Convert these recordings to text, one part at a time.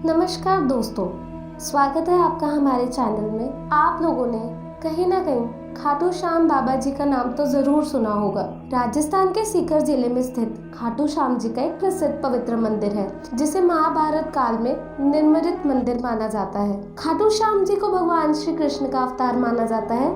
नमस्कार दोस्तों, स्वागत है आपका हमारे चैनल में। आप लोगों ने कहीं ना कहीं खाटू श्याम बाबा जी का नाम तो जरूर सुना होगा। राजस्थान के सीकर जिले में स्थित खाटू श्याम जी का एक प्रसिद्ध पवित्र मंदिर है, जिसे महाभारत काल में निर्मित मंदिर माना जाता है। खाटू श्याम जी को भगवान श्री कृष्ण का अवतार माना जाता है,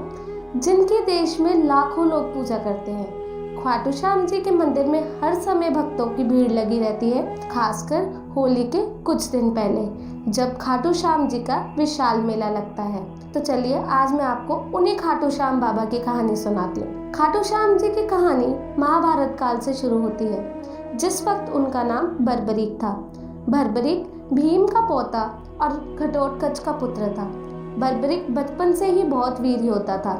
जिनके देश में लाखों लोग पूजा करते हैं। खाटू श्याम जी के मंदिर में हर समय भक्तों की भीड़ लगी रहती है, खासकर होली के कुछ दिन पहले, जब खाटू श्याम जी का विशाल मेला लगता है। तो चलिए आज मैं आपको उन्हीं खाटू श्याम बाबा की कहानी सुनाती हूँ। खाटू श्याम जी की कहानी महाभारत काल से शुरू होती है, जिस वक्त उनका नाम बर्बरीक था। बर्बरीक भीम का पोता और घटोत्कच का पुत्र था। बर्बरीक बचपन से ही बहुत वीर योद्धा था,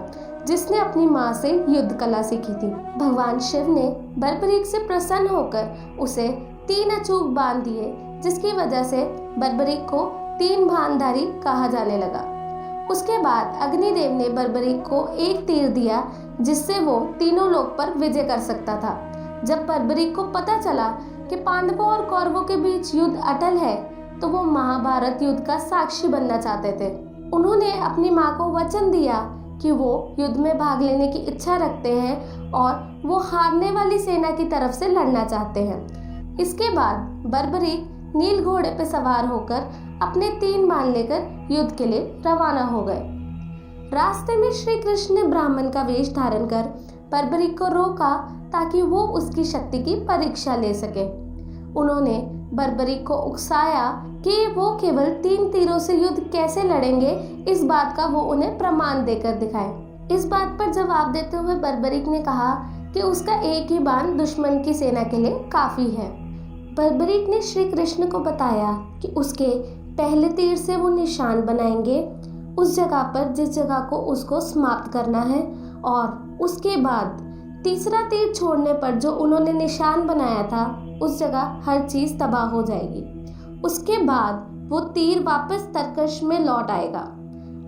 जिसने अपनी माँ से युद्ध कला सीखी थी। भगवान शिव ने बर्बरीक से प्रसन्न होकर उसे 3 अचूक बाण दिए, जिसकी वजह से बर्बरीक को 3 बाणधारी कहा जाने लगा। उसके बाद अग्निदेव ने बर्बरीक को एक तीर दिया, जिससे वो तीनों लोक पर विजय कर सकता था। जब बर्बरीक को पता चला कि पांडवों और कौरवों के बीच युद्ध अटल है, तो वो महाभारत युद्ध का साक्षी बनना चाहते थे। उन्होंने अपनी माँ को वचन दिया कि वो युद्ध में भाग लेने की इच्छा रखते हैं और वो हारने वाली सेना की तरफ से लड़ना चाहते हैं। इसके बाद बर्बरीक नील घोड़े पर सवार होकर अपने 3 बाण लेकर युद्ध के लिए रवाना हो गए। रास्ते में श्री कृष्ण ने ब्राह्मण का वेश धारण कर बर्बरीक को रोका, ताकि वो उसकी शक्ति की परीक्षा ले सके। उन्होंने बर्बरीक को उकसाया कि वो केवल 3 तीरों से युद्ध कैसे लड़ेंगे, इस बात का वो उन्हें प्रमाण देकर दिखाए। इस बात पर जवाब देते हुए बर्बरीक ने कहा कि उसका एक ही बाण दुश्मन की सेना के लिए काफी है। बर्बरीक ने श्री कृष्ण को बताया कि उसके पहले तीर से वो निशान बनाएंगे उस जगह पर जिस जगह को उसको समाप्त करना है, और उसके बाद तीसरा तीर छोड़ने पर जो उन्होंने निशान बनाया था उस जगह हर चीज तबाह हो जाएगी। उसके बाद वो तीर वापस तरकश में लौट आएगा।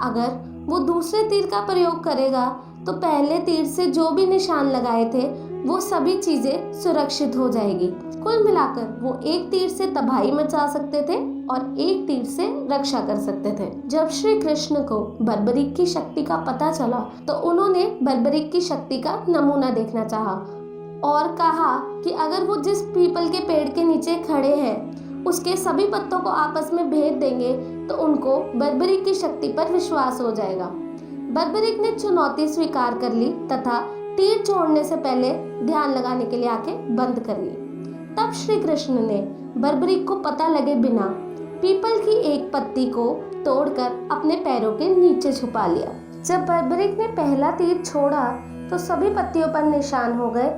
अगर वो दूसरे तीर का प्रयोग करेगा तो पहले तीर से जो भी निशान लगाए थे वो सभी चीजें सुरक्षित हो जाएगी। कुल मिलाकर वो एक तीर से तबाही मचा सकते थे और एक तीर से रक्षा कर सकते थे। जब श्री कृष्ण को बर्बरीक की शक्ति का पता चला, तो उन्होंने बर्बरीक की शक्ति का नमूना देखना चाहा और कहा कि अगर वो जिस पीपल के पेड़ के नीचे खड़े हैं उसके सभी पत्तों को आपस में भेद देंगे, तो उनको बर्बरीक की शक्ति पर विश्वास हो जाएगा। बर्बरीक ने चुनौती स्वीकार कर ली तथा तीर छोड़ने से पहले ध्यान लगाने के लिए आंखें बंद कर ली। तब श्री कृष्ण ने बर्बरीक को पता लगे बिना पीपल की एक पत्ती को तोड़कर अपने पैरों के नीचे छुपा लिया। जब बर्बरीक ने पहला तीर छोड़ा तो सभी पत्तियों पर निशान हो गए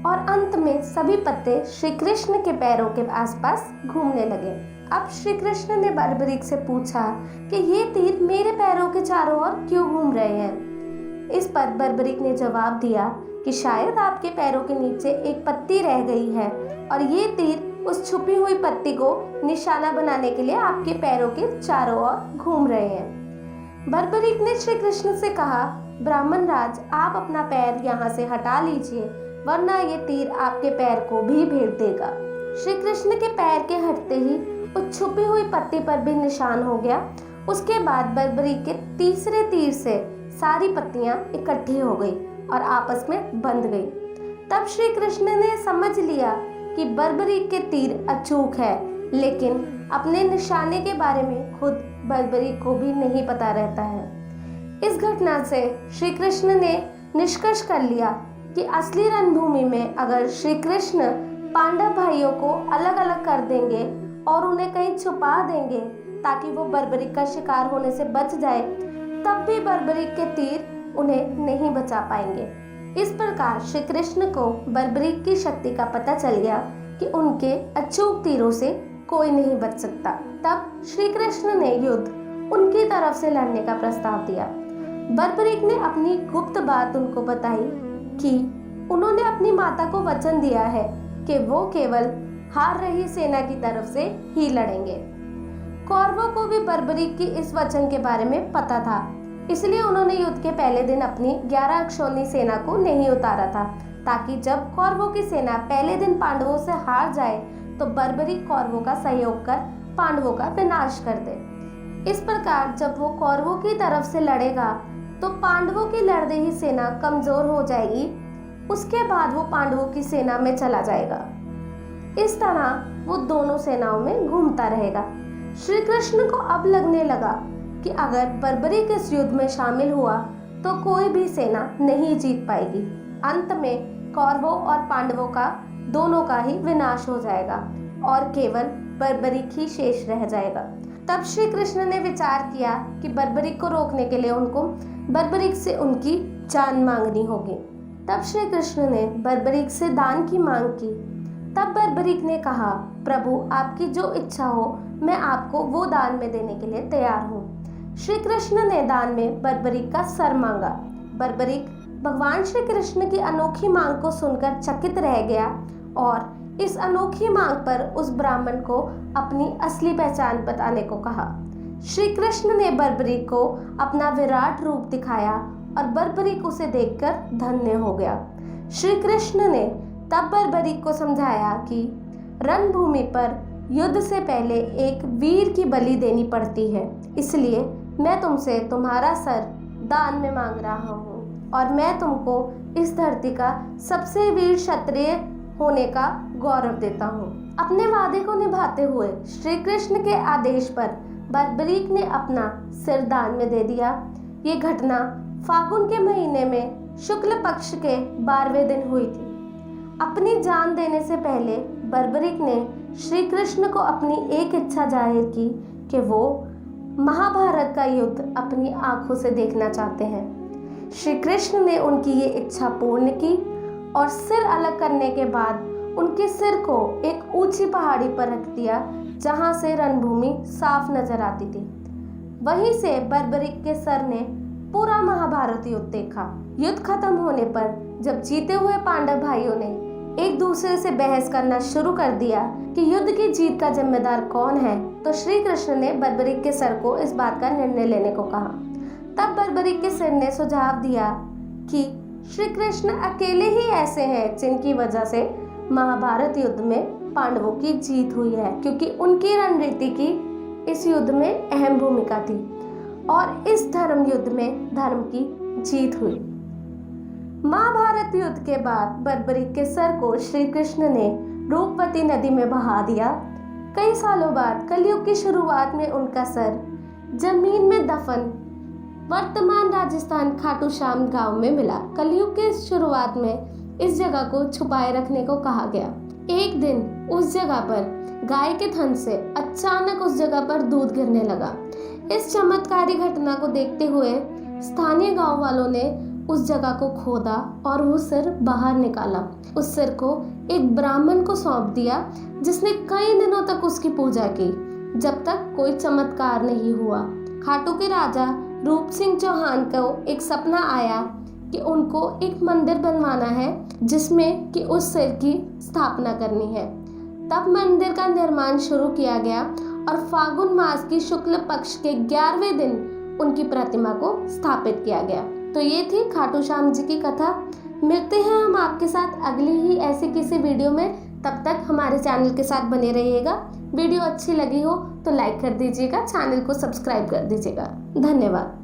और अंत में सभी पत्ते श्री कृष्ण के पैरों के आसपास घूमने लगे। अब श्री कृष्ण ने बर्बरीक से पूछा कि ये तीर मेरे पैरों के चारों ओर क्यों घूम रहे हैं। इस पर बर्बरीक ने जवाब दिया कि शायद आपके पैरों के नीचे एक पत्ती रह गई है और ये तीर उस छुपी हुई पत्ती को निशाना बनाने के लिए आपके पैरों के चारों ओर घूम रहे हैं। बर्बरीक ने श्री कृष्ण से कहा, ब्राह्मण राज, आप अपना पैर यहाँ से हटा लीजिए, वरना ये तीर आपके पैर को भी भेद देगा। श्री कृष्ण के पैर के हटते ही उस छुपी हुई पत्ती पर भी निशान हो गया। उसके बाद बर्बरीक के तीसरे तीर से सारी पत्तियां इकट्ठी हो गई और आपस में बंध गई। तब श्री कृष्ण ने समझ लिया कि बर्बरीक के तीर अचूक है, लेकिन अपने निशाने के बारे में खुद बर्बरीक को भी नहीं पता रहता है। इस घटना से श्री कृष्ण ने निष्कर्ष कर लिया कि असली रणभूमि में अगर श्री कृष्ण पांडव भाइयों को अलग अलग कर देंगे और उन्हें कहीं छुपा देंगे ताकि वो बर्बरीक का शिकार होने से बच जाए, तब भी बर्बरीक के तीर उन्हें नहीं बचा पाएंगे। इस प्रकार श्री कृष्ण को बर्बरीक की शक्ति का पता चल गया कि उनके अचूक तीरों से कोई नहीं बच सकता। तब श्री कृष्ण ने युद्ध उनकी तरफ से लड़ने का प्रस्ताव दिया। बर्बरीक ने अपनी गुप्त बात उनको बताई कि उन्होंने अपनी माता को वचन दिया है कि वो केवल हार रही सेना की तरफ से ही लड़ेंगे। कौरवों को भी बर्बरीक की इस वचन के बारे में पता था, इसलिए उन्होंने युद्ध के पहले दिन अपनी 11 अक्षौणी सेना को नहीं उतारा था, ताकि जब कौरवों की सेना पहले दिन पांडवों से हार जाए तो बर्बरीक कौरवों का सहयोग कर पांडवों का विनाश कर दे। इस प्रकार जब वो कौरवों की तरफ से लड़ेगा तो पांडवों की लड़देही सेना कमजोर हो जाएगी। उसके बाद वो पांडवों की सेना में चला जाएगा। इस तरह वो दोनों सेनाओं में घूमता रहेगा। श्री कृष्ण को अब लगने लगा कि अगर बर्बरीक इस युद्ध में शामिल हुआ तो कोई भी सेना नहीं जीत पाएगी। अंत में कौरवों और पांडवों का दोनों का ही विनाश हो जाएगा और केवल बर्बरीक ही शेष रह जाएगा। तब श्री कृष्ण ने विचार किया कि बर्बरीक को रोकने के लिए उनको बर्बरीक से उनकी जान मांगनी होगी। तब श्री कृष्ण ने बर्बरीक से दान की मांग की। तब बर्बरीक ने कहा, प्रभु आपकी जो इच्छा हो मैं आपको वो दान में देने के लिए तैयार हूँ। श्री कृष्ण ने दान में बर्बरीक का सर मांगा। बर्बरीक भगवान श्री कृष्ण की अनोखी मांग को सुनकर चकित रह गया और इस अनोखी मांग पर उस ब्राह्मण को अपनी असली पहचान बताने को कहा। श्री कृष्ण ने बर्बरीक को अपना विराट रूप दिखाया और बर्बरीक उसे देखकर धन्य हो गया। श्री कृष्ण ने तब बर्बरीक को समझाया कि रणभूमि पर युद्ध से पहले एक वीर की बलि देनी पड़ती है, इसलिए मैं तुमसे तुम्हारा सर दान में मांग रहा हूँ और मैं तुमको इस धरती का सबसे वीर क्षत्रिय होने का गौरव देता हूँ। अपने वादे को निभाते हुए श्री कृष्ण के आदेश पर बर्बरीक ने अपना सिर दान में दे दिया। ये घटना फागुन के महीने में शुक्ल पक्ष के 12वें दिन हुई थी। अपनी जान देने से पहले बर्बरीक ने श्री कृष्ण को अपनी एक इच्छा जाहिर की कि वो महाभारत का युद्ध अपनी आंखों से देखना चाहते हैं। श्री कृष्ण ने उनकी ये इच्छा पूर्ण की और सिर अलग करने के बाद उनके सिर को एक ऊंची पहाड़ी पर रख दिया जहां से रणभूमि साफ नजर आती थी। वहीं से बर्बरीक के सर ने पूरा महाभारत युद्ध देखा। युद्ध खत्म होने पर जब जीते हुए पांडव भाइयों ने एक दूसरे से बहस करना शुरू कर दिया कि युद्ध की जीत का जिम्मेदार कौन है, तो श्री कृष्ण ने बर्बरीक के सर को इस बात का निर्णय लेने को कहा। तब बर्बरीक के सिर ने सुझाव दिया कि श्री कृष्ण अकेले ही ऐसे हैं जिनकी वजह से महाभारत युद्ध में पांडवों की जीत हुई है, क्योंकि उनकी रणनीति की इस युद्ध में अहम भूमिका थी और इस धर्म युद्ध में धर्म की जीत हुई। महाभारत युद्ध के बाद बर्बरीक के सर को श्री कृष्ण ने रूपवती नदी में बहा दिया। कई सालों बाद कलयुग की शुरुआत में उनका सर जमीन में दफन वर्तमान राजस्थान खाटू श्याम गांव में मिला। कलयुग के शुरुआत में इस जगह को छुपाए रखने को कहा गया। एक दिन उस जगह पर गाय के थन से अचानक उस जगह पर दूध गिरने लगा। इस चमत्कारी घटना को देखते हुए स्थानीय गांव वालों ने उस जगह को खोदा और वो सिर बाहर निकाला। उस सिर को एक ब्राह्मण को सौंप दिया जिसने कई दिनों तक उसकी पूजा की, जब तक कोई चमत्कार नहीं हुआ। खाटू के राजा रूप सिंह चौहान को एक सपना आया कि उनको एक मंदिर बनवाना है जिसमें कि उस सिर की स्थापना करनी है। तब मंदिर का निर्माण शुरू किया गया और फागुन मास की शुक्ल पक्ष के 11वें दिन उनकी प्रतिमा को स्थापित किया गया। तो ये थी खाटू श्याम जी की कथा। मिलते हैं हम आपके साथ अगली ही ऐसी किसी वीडियो में। तब तक हमारे चैनल के साथ बने रहिएगा। वीडियो अच्छी लगी हो तो लाइक कर दीजिएगा, चैनल को सब्सक्राइब कर दीजिएगा। धन्यवाद।